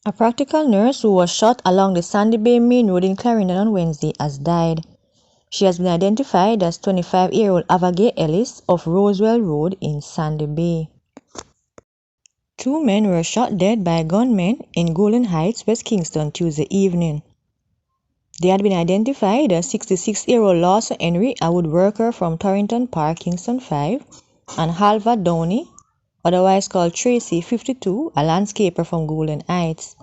A practical nurse who was shot along the Sandy Bay Main Road in Clarendon on Wednesday has died. She has been identified as 25-year-old Avagay Ellis of Rosewell Road in Sandy Bay. Two men were shot dead by gunmen in Golden Heights, West Kingston, Tuesday evening. They had been identified as 66-year-old Lawson Henry, a woodworker from Torrington Park, Kingston 5, and Halva Downey, otherwise called Tracy, 52, a landscaper from Golden Heights.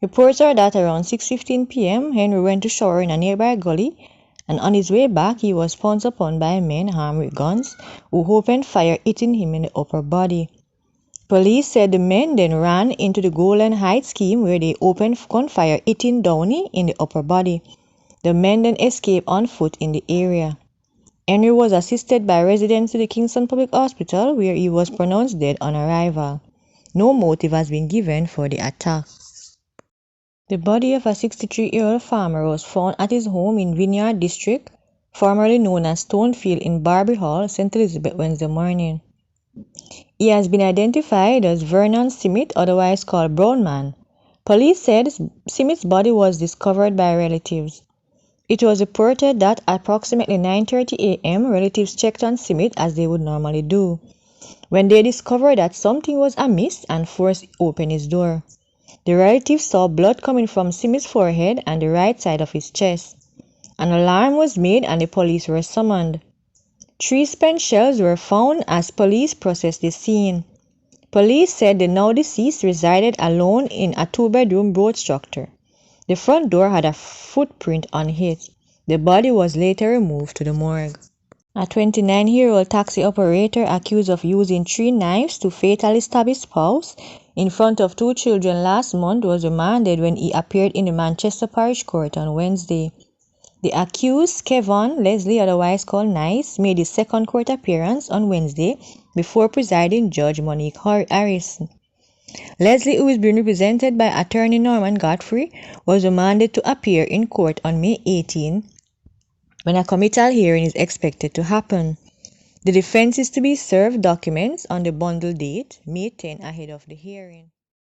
Reports are that around 6:15 p.m., Henry went to shower in a nearby gully, and on his way back he was pounced upon by men armed with guns who opened fire, hitting him in the upper body. Police said the men then ran into the Golden Heights scheme where they opened gunfire, hitting Downey in the upper body. The men then escaped on foot in the area. Henry was assisted by residents to the Kingston Public Hospital where he was pronounced dead on arrival. No motive has been given for the attack. The body of a 63-year-old farmer was found at his home in Vineyard District, formerly known as Stonefield in Barbary Hall, St. Elizabeth, Wednesday morning. He has been identified as Vernon Simmet, otherwise called Brown Man. Police said Simmet's body was discovered by relatives. It was reported that at approximately 9:30 a.m., relatives checked on Simmet as they would normally do, when they discovered that something was amiss and forced open his door. The relatives saw blood coming from Simmet's forehead and the right side of his chest. An alarm was made and the police were summoned. 3 spent shells were found as police processed the scene. Police said the now deceased resided alone in a 2-bedroom board structure. The front door had a footprint on it. The body was later removed to the morgue. A 29-year-old taxi operator accused of using 3 knives to fatally stab his spouse in front of 2 children last month was remanded when he appeared in the Manchester Parish Court on Wednesday. The accused, Kevon Leslie, otherwise called Nice, made his second court appearance on Wednesday before presiding Judge Monique Harris. Leslie, who is being represented by attorney Norman Godfrey, was remanded to appear in court on May 18, when a committal hearing is expected to happen. The defense is to be served documents on the bundle date, May 10, ahead of the hearing.